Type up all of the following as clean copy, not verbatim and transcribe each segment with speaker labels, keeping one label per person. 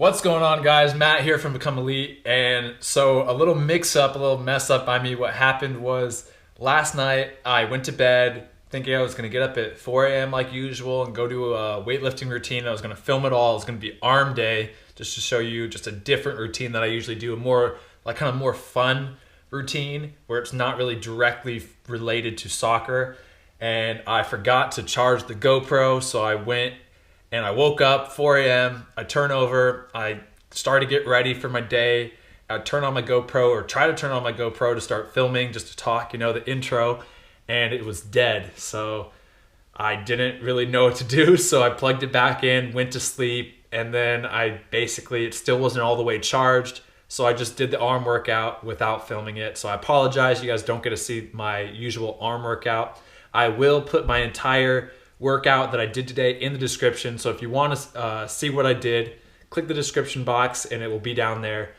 Speaker 1: What's going on, guys? Matt here from Become Elite. And so a little mix-up, a little mess up by me. What happened was last night I went to bed thinking I was going to get up at 4 a.m. like usual and go do a weightlifting routine. I was going to film it all. It was going to be arm day just to show you just a different routine that I usually do, a more like kind of more fun routine where it's not really directly related to soccer. And I forgot to charge the GoPro, so I went and I woke up 4 a.m. I turn over. I started to get ready for my day. I turn on my GoPro or try to turn on my GoPro to start filming, just to talk, the intro, and it was dead. So I didn't really know what to do. So I plugged it back in, went to sleep, and then it still wasn't all the way charged. So I just did the arm workout without filming it. So I apologize. You guys don't get to see my usual arm workout. I will put my entire workout that I did today in the description. So if you want to see what I did, click the description box and it will be down there.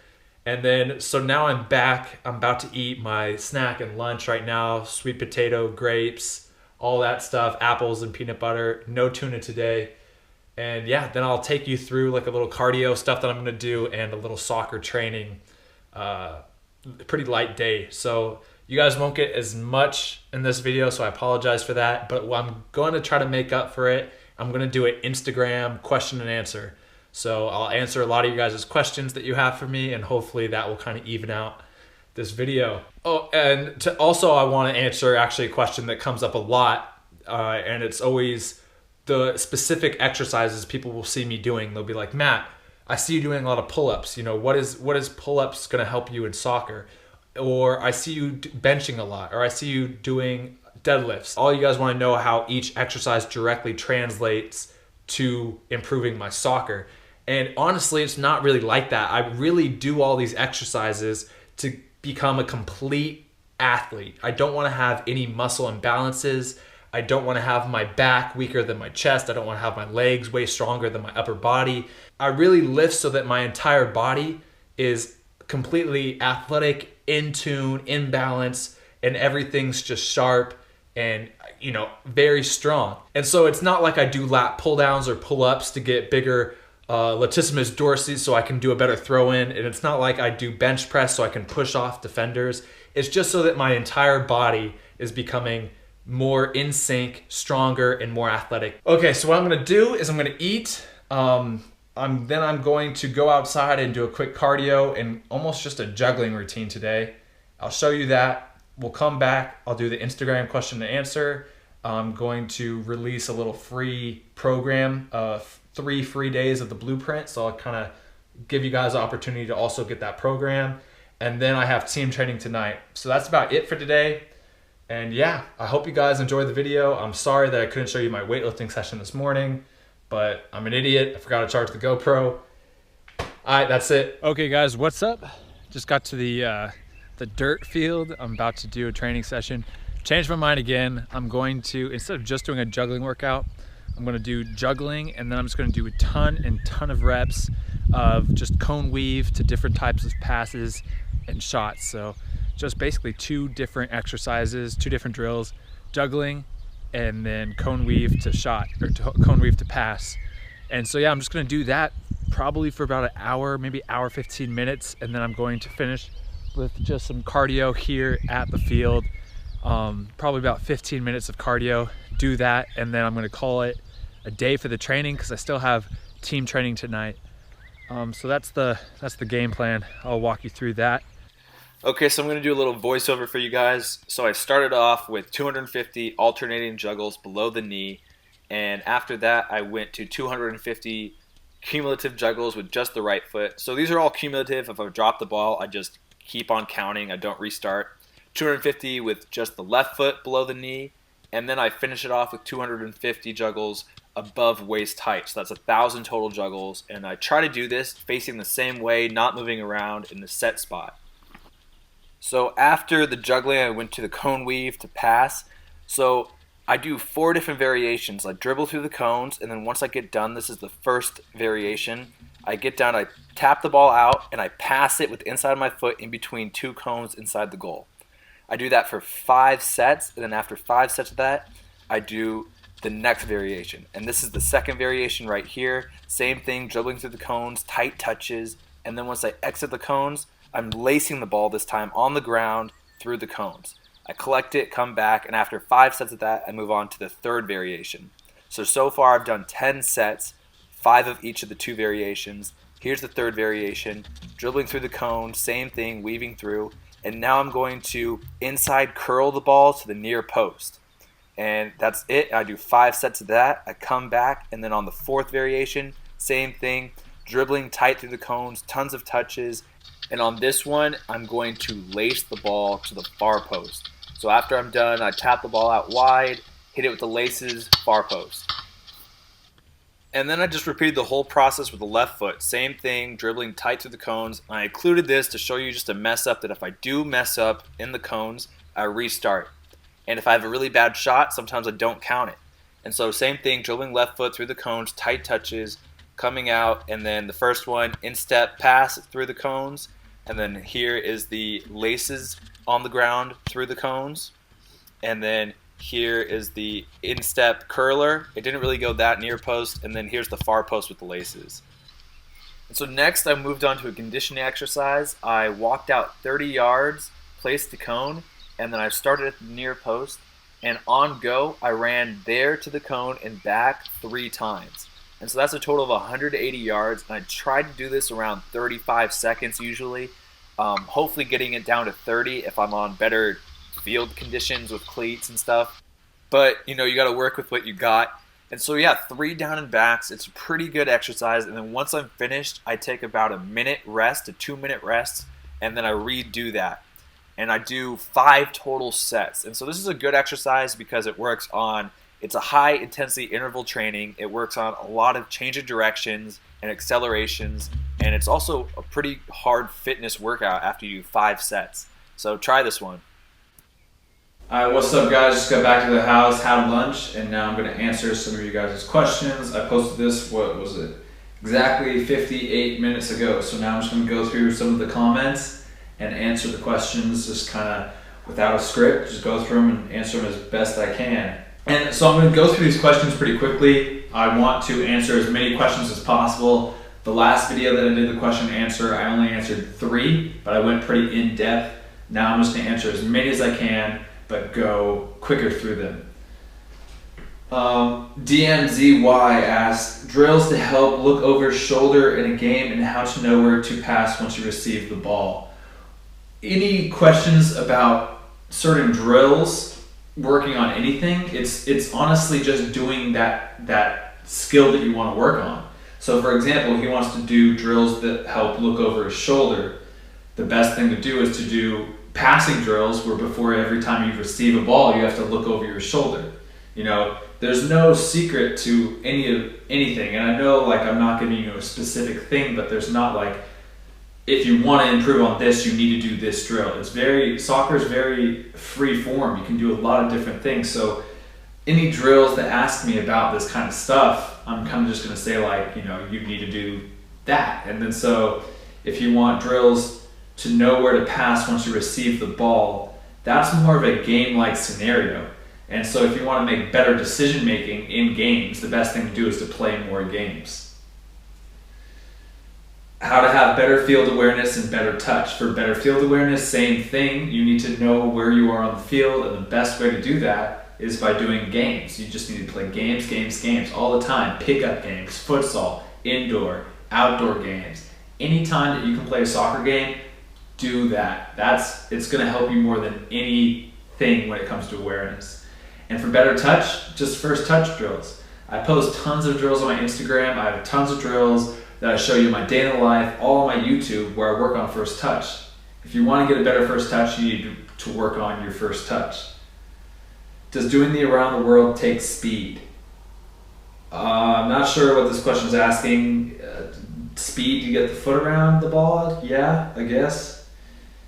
Speaker 1: And then, so now I'm back. I'm about to eat my snack and lunch right now. Sweet potato, grapes, all that stuff, apples and peanut butter. No tuna today. And yeah, then I'll take you through like a little cardio stuff that I'm going to do and a little soccer training. Pretty light day. So you guys won't get as much in this video, so I apologize for that. But I'm going to try to make up for it. I'm going to do an Instagram question and answer. So I'll answer a lot of you guys' questions that you have for me, and hopefully that will kind of even out this video. Oh, and also I want to answer actually a question that comes up a lot, and it's always the specific exercises people will see me doing. They'll be like, Matt, I see you doing a lot of pull-ups. What is pull-ups going to help you in soccer? Or I see you benching a lot, or I see you doing deadlifts. All you guys want to know how each exercise directly translates to improving my soccer. And honestly, it's not really like that. I really do all these exercises to become a complete athlete. I don't want to have any muscle imbalances. I don't want to have my back weaker than my chest. I don't want to have my legs way stronger than my upper body. I really lift so that my entire body is completely athletic, in tune, in balance, and everything's just sharp and very strong. And so it's not like I do lat pull downs or pull ups to get bigger latissimus dorsi so I can do a better throw in, and it's not like I do bench press so I can push off defenders. It's just so that my entire body is becoming more in sync, stronger, and more athletic. Okay, so what I'm gonna do is I'm gonna eat. I'm going to go outside and do a quick cardio and almost just a juggling routine today. I'll show you that. We'll come back. I'll do the Instagram question and answer. I'm going to release a little free program, 3 free days of the blueprint. So I'll kind of give you guys the opportunity to also get that program. And then I have team training tonight. So that's about it for today. And yeah, I hope you guys enjoyed the video. I'm sorry that I couldn't show you my weightlifting session this morning, but I'm an idiot. I forgot to charge the GoPro. All right, that's it. Okay, guys, what's up? Just got to the dirt field. I'm about to do a training session. Changed my mind again. I'm going to, instead of just doing a juggling workout, I'm going to do juggling, and then I'm just going to do a ton of reps of just cone weave to different types of passes and shots. So just basically 2 different exercises, 2 different drills, juggling, and then cone weave to shot, or cone weave to pass. And so yeah, I'm just gonna do that probably for about an hour, maybe hour 15 minutes, and then I'm going to finish with just some cardio here at the field. Probably about 15 minutes of cardio, do that, and then I'm gonna call it a day for the training because I still have team training tonight. So that's the game plan. I'll walk you through that. Okay, so I'm going to do a little voiceover for you guys. So I started off with 250 alternating juggles below the knee, and after that I went to 250 cumulative juggles with just the right foot. So these are all cumulative. If I drop the ball, I just keep on counting. I don't restart. 250 with just the left foot below the knee, and then I finish it off with 250 juggles above waist height. So that's 1,000 total juggles, and I try to do this facing the same way, not moving around in the set spot. So after the juggling, I went to the cone weave to pass. So I do 4 different variations. I dribble through the cones, and then once I get done, this is the first variation. I get down, I tap the ball out, and I pass it with the inside of my foot in between 2 cones inside the goal. I do that for 5 sets, and then after 5 sets of that, I do
Speaker 2: the next variation. And this is the second variation right here. Same thing, dribbling through the cones, tight touches, and then once I exit the cones, I'm lacing the ball this time on the ground through the cones. I collect it, come back, and after 5 sets of that, I move on to the third variation. So far I've done 10 sets, 5 of each of the 2 variations. Here's the third variation, dribbling through the cone, same thing, weaving through, and now I'm going to inside curl the ball to the near post. And that's it. I do 5 sets of that. I come back, and then on the fourth variation, same thing, dribbling tight through the cones, tons of touches. And on this one, I'm going to lace the ball to the far post. So after I'm done, I tap the ball out wide, hit it with the laces, far post. And then I just repeated the whole process with the left foot. Same thing, dribbling tight through the cones. I included this to show you just a mess up, that if I do mess up in the cones, I restart. And if I have a really bad shot, sometimes I don't count it. And so same thing, dribbling left foot through the cones, tight touches, coming out, and then the first one, instep pass through the cones, and then here is the laces on the ground through the cones, and then here is the instep curler. It didn't really go that near post, and then here's the far post with the laces. And so next I moved on to a conditioning exercise. I walked out 30 yards, placed the cone, and then I started at the near post, and on go I ran there to the cone and back 3 times. And so that's a total of 180 yards, and I tried to do this around 35 seconds usually, hopefully getting it down to 30 if I'm on better field conditions with cleats and stuff. But you know, you got to work with what you got. And so yeah, 3 down and backs, it's a pretty good exercise. And then once I'm finished, I take about a 1-minute rest, a 2-minute rest, and then I redo that. And I do 5 total sets. And so this is a good exercise because it works on, it's a high intensity interval training. It works on a lot of change of directions and accelerations. And it's also a pretty hard fitness workout after you do 5 sets. So try this one.
Speaker 1: Alright, what's up guys? Just got back to the house, had lunch, and now I'm going to answer some of you guys' questions. I posted this, what was it, exactly 58 minutes ago. So now I'm just going to go through some of the comments and answer the questions just kind of without a script. Just go through them and answer them as best I can. And so I'm going to go through these questions pretty quickly. I want to answer as many questions as possible. The last video that I did the question and answer, I only answered 3, but I went pretty in depth. Now I'm just going to answer as many as I can, but go quicker through them. DMZY asks, drills to help look over shoulder in a game and how to know where to pass once you receive the ball. Any questions about certain drills, working on anything, it's honestly just doing that skill that you want to work on. So for example, he wants to do drills that help look over his shoulder. The best thing to do is to do passing drills where before every time you receive a ball, you have to look over your shoulder. You know, there's no secret to anything. And I know like I'm not giving you a specific thing, but there's not like, if you want to improve on this, you need to do this drill. Soccer is very free form. You can do a lot of different things. So any drills that ask me about this kind of stuff, I'm kind of just going to say like, you know, you need to do that. And then so if you want drills to know where to pass once you receive the ball, that's more of a game-like scenario. And so if you want to make better decision making in games, the best thing to do is to play more games. How to have better field awareness and better touch. For better field awareness, same thing. You need to know where you are on the field, and the best way to do that is by doing games. You just need to play games all the time. Pickup games, futsal, indoor, outdoor games. Anytime that you can play a soccer game, do that. It's going to help you more than anything when it comes to awareness. And for better touch, just first touch drills. I post tons of drills on my Instagram. I have tons of drills that I show you in my day in the life, all on my YouTube, where I work on first touch. If you want to get a better first touch, you need to work on your first touch. Does doing the around the world take speed? I'm not sure what this question is asking. Speed to get the foot around the ball? Yeah, I guess.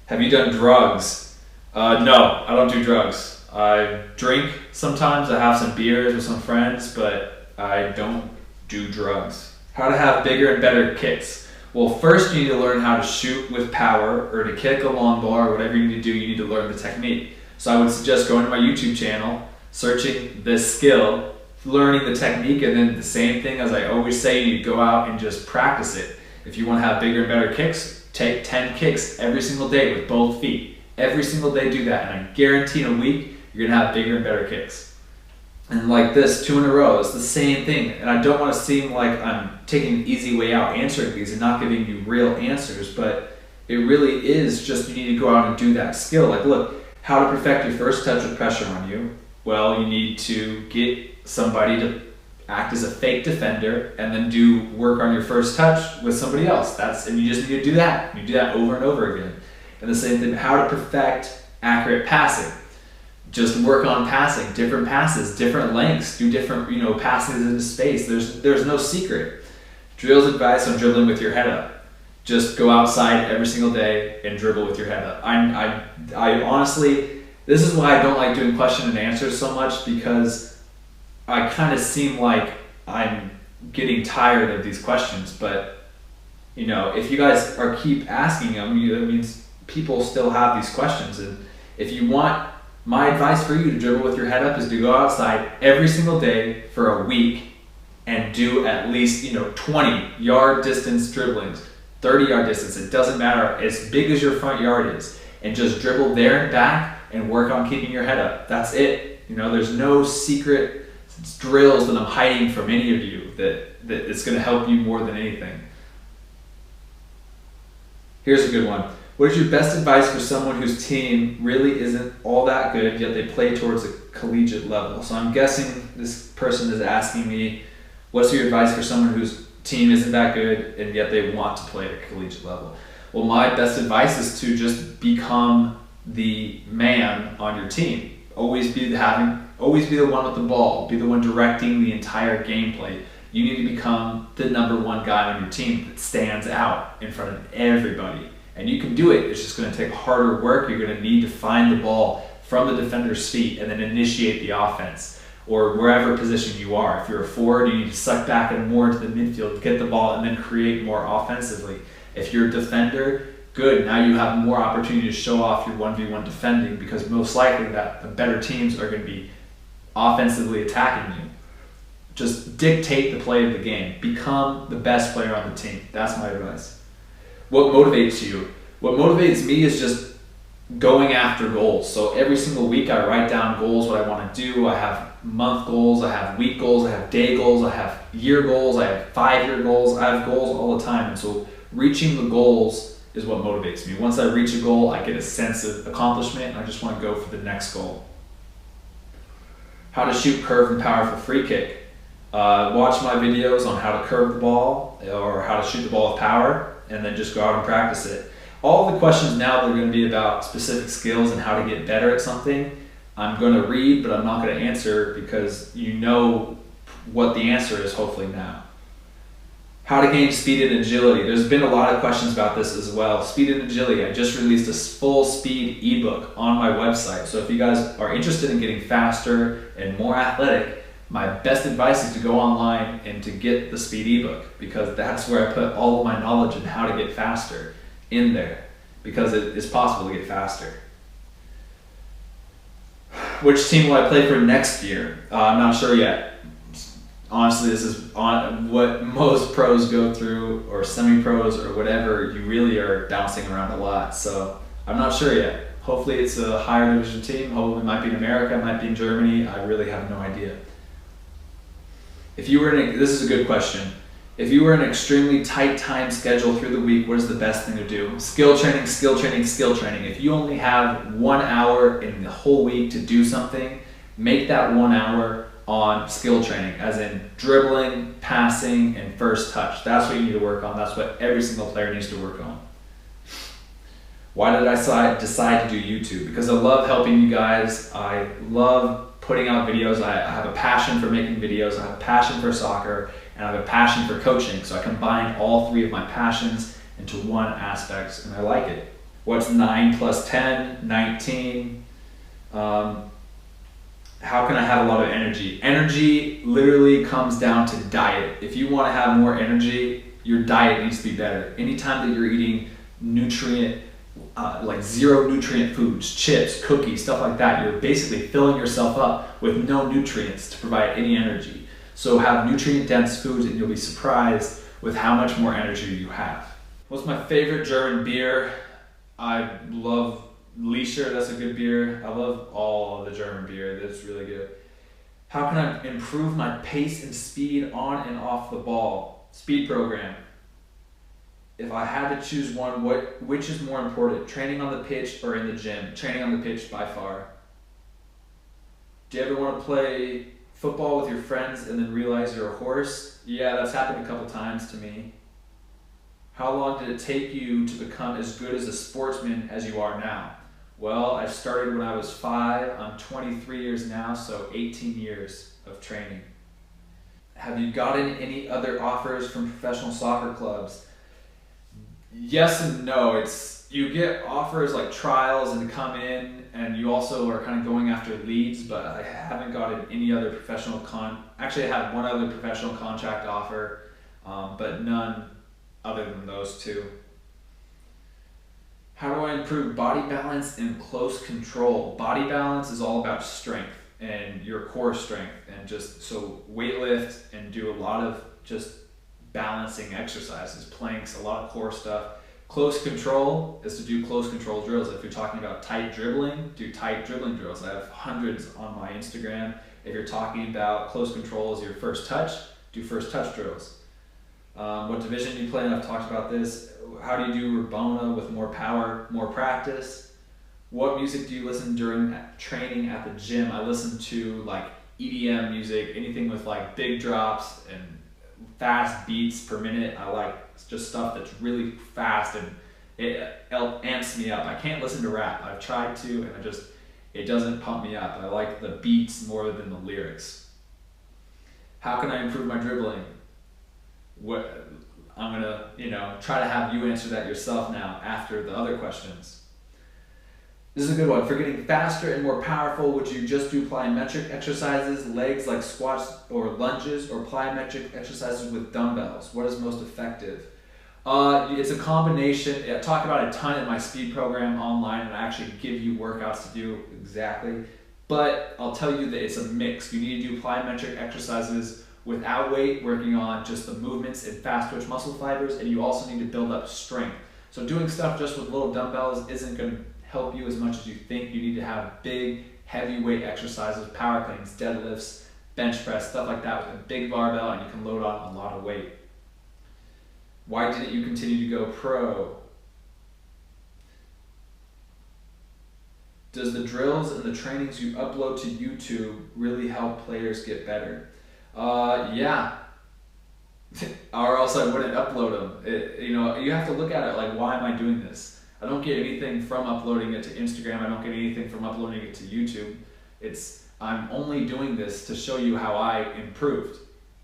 Speaker 1: Have you done drugs? No, I don't do drugs. I drink sometimes. I have some beers with some friends, but I don't do drugs. How to have bigger and better kicks. Well, first you need to learn how to shoot with power or to kick a long ball or whatever you need to do. You need to learn the technique. So I would suggest going to my YouTube channel, searching this skill, learning the technique, and then the same thing as I always say, you go out and just practice it. If you want to have bigger and better kicks, take 10 kicks every single day with both feet. Every single day do that, and I guarantee in a week you're gonna have bigger and better kicks. And like this, 2 in a row, it's the same thing. And I don't want to seem like I'm taking an easy way out answering these and not giving you real answers, but it really is just you need to go out and do that skill. Like, look, how to perfect your first touch with pressure on you. Well, you need to get somebody to act as a fake defender and then do work on your first touch with somebody else. And you just need to do that. You do that over and over again. And the same thing, how to perfect accurate passing. Just work on passing, different passes, different lengths, do different, passes into space. There's no secret. Drill's advice on dribbling with your head up. Just go outside every single day and dribble with your head up. I honestly, this is why I don't like doing question and answers so much, because I kind of seem like I'm getting tired of these questions. But, if you guys keep asking them, that means people still have these questions. And if you want, my advice for you to dribble with your head up is to go outside every single day for a week and do at least 20-yard distance dribblings, 30-yard distance. It doesn't matter, as big as your front yard is, and just dribble there and back and work on keeping your head up. That's it. There's no secret drills that I'm hiding from any of you that it's going to help you more than anything. Here's a good one. What is your best advice for someone whose team really isn't all that good, yet they play towards a collegiate level? So I'm guessing this person is asking me, what's your advice for someone whose team isn't that good and yet they want to play at a collegiate level? Well, my best advice is to just become the man on your team. Always be the one with the ball. Be the one directing the entire gameplay. You need to become the number one guy on your team that stands out in front of everybody. And you can do it. It's just going to take harder work. You're going to need to find the ball from the defender's feet and then initiate the offense, or wherever position you are. If you're a forward, you need to suck back and more into the midfield, get the ball, and then create more offensively. If you're a defender, good. Now you have more opportunity to show off your 1v1 defending, because most likely that the better teams are going to be offensively attacking you. Just dictate the play of the game. Become the best player on the team. That's my advice. What motivates you? What motivates me is just going after goals. So every single week I write down goals, what I want to do. I have month goals, I have week goals, I have day goals, I have year goals, I have 5-year goals. I have goals all the time. And so reaching the goals is what motivates me. Once I reach a goal, I get a sense of accomplishment, and I just want to go for the next goal. How to shoot curve and powerful free kick. Watch my videos on how to curve the ball or how to shoot the ball with power, and then just go out and practice it. All the questions now that are going to be about specific skills and how to get better at something, I'm going to read, but I'm not going to answer, because you know what the answer is hopefully now. How to gain speed and agility. There's been a lot of questions about this as well. Speed and agility. I just released a full speed ebook on my website. So if you guys are interested in getting faster and more athletic, my best advice is to go online and to get the speed ebook, because that's where I put all of my knowledge on how to get faster in there, because it is possible to get faster. Which team will I play for next year? I'm not sure yet. Honestly, this is on what most pros go through, or semi-pros, or whatever. You really are bouncing around a lot, so I'm not sure yet. Hopefully it's a higher division team. Hopefully it might be in America, it might be in Germany. I really have no idea. If you were this is a good question. If you were in an extremely tight time schedule through the week, what is the best thing to do? Skill training, skill training, skill training. If you only have 1 hour in the whole week to do something, make that 1 hour on skill training, as in dribbling, passing, and first touch. That's what you need to work on. That's what every single player needs to work on. Why did I decide to do YouTube? Because I love helping you guys. I love putting out videos. I have a passion for making videos. I have a passion for soccer, and I have a passion for coaching. So I combine all three of my passions into one aspect, and I like it. What's 9 plus 10? 19. How can I have a lot of energy? Energy literally comes down to diet. If you want to have more energy, your diet needs to be better. Anytime that you're eating nutrient
Speaker 3: like zero nutrient foods, chips, cookies, stuff like that. You're basically filling yourself up with no nutrients to provide any energy. So have nutrient dense foods and you'll be surprised with how much more energy you have. What's my favorite German beer? I love Leischer, that's a good beer. I love all of the German beer, that's really good. How can I improve my pace and speed on and off the ball? Speed program. If I had to choose one, which is more important? Training on the pitch or in the gym? Training on the pitch by far. Do you ever want to play football with your friends and then realize you're a horse? Yeah, that's happened a couple times to me. How long did it take you to become as good as a sportsman as you are now? Well, I started when I was 5. I'm 23 years now, so 18 years of training. Have you gotten any other offers from professional soccer clubs? Yes and no. You get offers like trials and to come in, and you also are kind of going after leads, but I haven't gotten any other professional actually I had one other professional contract offer, but none other than those two. How do I improve body balance and close control? Body balance is all about strength and your core strength, and just so weightlift and do a lot of just balancing exercises, planks, a lot of core stuff. Close control is to do close control drills. If you're talking about tight dribbling, do tight dribbling drills. I have hundreds on my Instagram. If you're talking about close control as your first touch, do first touch drills. What division do you play in? I've talked about this. How do you do Rabona with more power, more practice? What music do you listen during training at the gym? I listen to like EDM music, anything with like big drops and fast beats per minute. I like just stuff that's really fast and it amps me up. I can't listen to rap. I've tried to and it doesn't pump me up. I like the beats more than the lyrics. How can I improve my dribbling? I'm gonna, try to have you answer that yourself now after the other questions. This is a good one. For getting faster and more powerful, would you just do plyometric exercises, legs like squats or lunges, or plyometric exercises with dumbbells? What is most effective? It's a combination. I talk about it a ton in my speed program online, and I actually give you workouts to do exactly. But I'll tell you that it's a mix. You need to do plyometric exercises without weight, working on just the movements and fast twitch muscle fibers, and you also need to build up strength. So doing stuff just with little dumbbells isn't going to help you as much as you think. You need to have big, heavyweight exercises, power cleans, deadlifts, bench press, stuff like that with a big barbell, and you can load on a lot of weight. Why didn't you continue to go pro? Does the drills and the trainings you upload to YouTube really help players get better? Yeah. Or else I wouldn't upload them. You have to look at it like, why am I doing this? I don't get anything from uploading it to Instagram. I don't get anything from uploading it to YouTube. I'm only doing this to show you how I improved.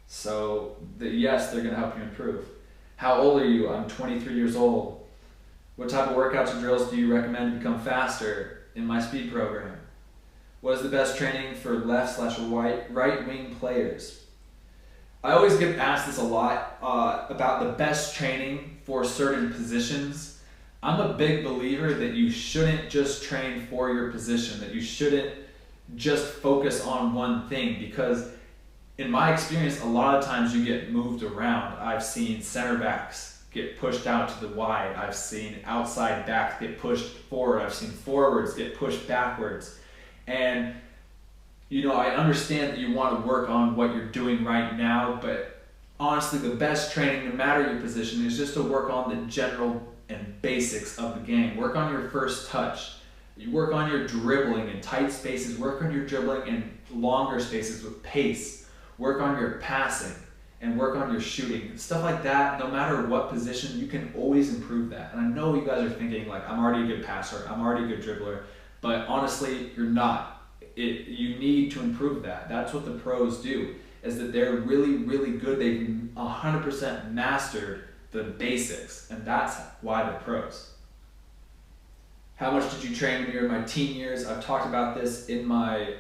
Speaker 3: So yes, they're gonna help you improve. How old are you? I'm 23 years old. What type of workouts or drills do you recommend to become faster in my speed program? What is the best training for left/right wing players? I always get asked this a lot about the best training for certain positions. I'm a big believer that you shouldn't just train for your position, that you shouldn't just focus on one thing, because in my experience, a lot of times you get moved around. I've seen center backs get pushed out to the wide. I've seen outside backs get pushed forward. I've seen forwards get pushed backwards. And I understand that you want to work on what you're doing right now, but honestly, the best training, no matter your position, is just to work on the general and basics of the game. Work on your first touch. You work on your dribbling in tight spaces. Work on your dribbling in longer spaces with pace. Work on your passing and work on your shooting. Stuff like that, no matter what position, you can always improve that. And I know you guys are thinking like, I'm already a good passer, I'm already a good dribbler, but honestly, you're not. You need to improve that. That's what the pros do, is that they're really, really good. They've 100% mastered the basics, and that's why they're pros. How much did you train when you were in my teen years? I've talked about this in my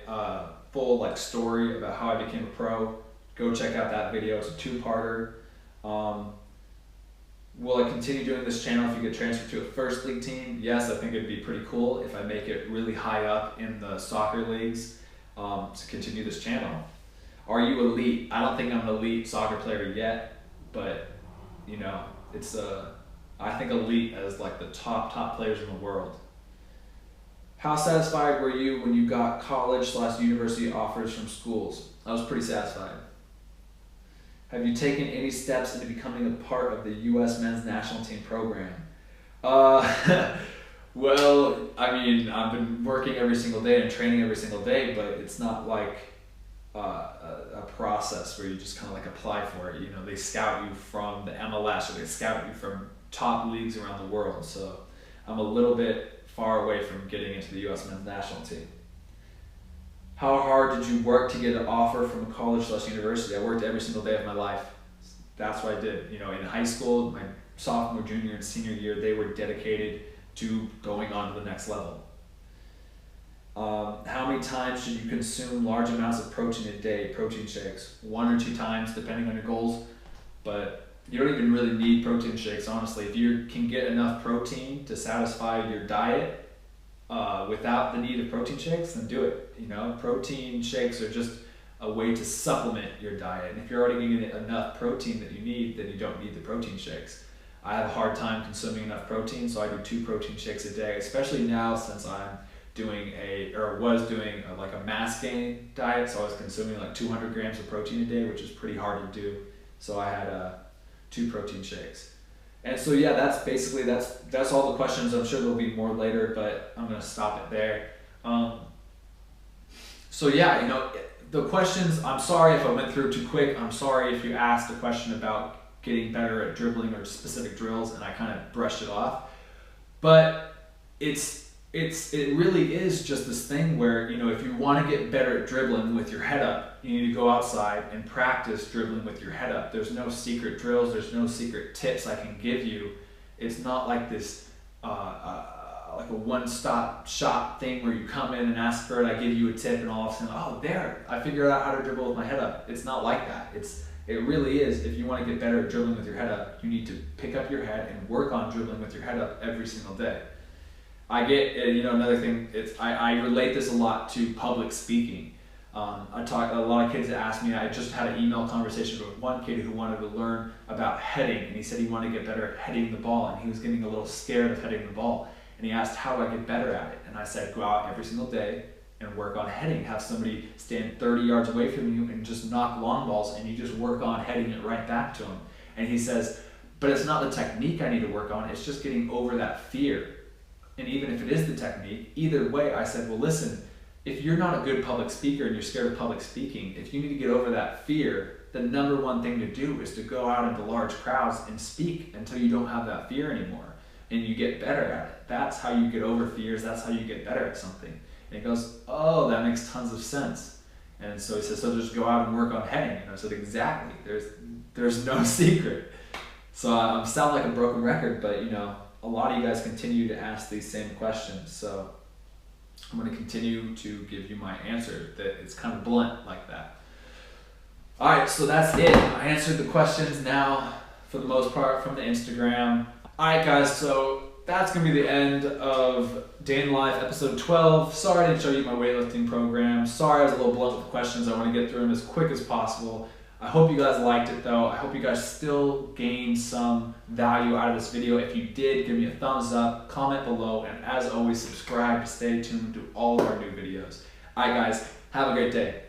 Speaker 3: full story about how I became a pro. Go check out that video. It's a two-parter. will I continue doing this channel if you get transferred to a first league team? Yes, I think it'd be pretty cool if I make it really high up in the soccer leagues to continue this channel. Are you elite? I don't think I'm an elite soccer player yet, but you know, it's I think elite as like the top players in the world. How satisfied were you when you got college/university offers from schools? I was pretty satisfied. Have you taken any steps into becoming a part of the U.S. men's national team program? Well, I mean, I've been working every single day and training every single day, but it's not like a process where you just kind of like apply for it. You know, they scout you from the MLS or they scout you from top leagues around the world. So I'm a little bit far away from getting into the U.S. men's national team. How hard did you work to get an offer from a college/university? I worked every single day of my life. That's what I did. You know, in high school, my sophomore, junior, and senior year, they were dedicated to going on to the next level. How many times should you consume large amounts of protein a day? Protein shakes, 1 or 2 times, depending on your goals. But you don't even really need protein shakes, honestly. If you can get enough protein to satisfy your diet without the need of protein shakes, then do it. You know, protein shakes are just a way to supplement your diet. And if you're already getting enough protein that you need, then you don't need the protein shakes. I have a hard time consuming enough protein, so I do 2 protein shakes a day, especially now since I'm doing was doing like a mass gain diet. So I was consuming like 200 grams of protein a day, which is pretty hard to do. So I had 2 protein shakes. And so yeah, that's basically, that's all the questions. I'm sure there'll be more later, but I'm gonna stop it there. So yeah, you know, the questions, I'm sorry if I went through too quick. I'm sorry if you asked a question about getting better at dribbling or specific drills and I kind of brushed it off. But it really is just this thing where, you know, if you want to get better at dribbling with your head up, you need to go outside and practice dribbling with your head up. There's no secret drills. There's no secret tips I can give you. It's not like this, like a one-stop shop thing where you come in and ask for it, I give you a tip, and all of a sudden, oh, there, I figured out how to dribble with my head up. It's not like that. It really is. If you want to get better at dribbling with your head up, you need to pick up your head and work on dribbling with your head up every single day. I get, you know, another thing, I relate this a lot to public speaking. A lot of kids that ask me, I just had an email conversation with one kid who wanted to learn about heading, and he said he wanted to get better at heading the ball, and he was getting a little scared of heading the ball. And he asked, how do I get better at it? And I said, go out every single day and work on heading. Have somebody stand 30 yards away from you and just knock long balls, and you just work on heading it right back to him. And he says, but it's not the technique I need to work on, it's just getting over that fear. And even if it is the technique, either way, I said, well, listen, if you're not a good public speaker and you're scared of public speaking, if you need to get over that fear, the number one thing to do is to go out into large crowds and speak until you don't have that fear anymore. And you get better at it. That's how you get over fears. That's how you get better at something. And he goes, oh, that makes tons of sense. And so he says, so just go out and work on heading. And I said, exactly. There's no secret. So I sound like a broken record, but you know, a lot of you guys continue to ask these same questions. So I'm going to continue to give you my answer. That it's kind of blunt like that. All right, so that's it. I answered the questions now for the most part from the Instagram. All right, guys, so that's going to be the end of Day in Life, episode 12. Sorry I didn't show you my weightlifting program. Sorry I was a little blunt with the questions. I want to get through them as quick as possible. I hope you guys liked it, though. I hope you guys still gained some value out of this video. If you did, give me a thumbs up, comment below, and as always, subscribe to stay tuned to all of our new videos. All right, guys, have a great day.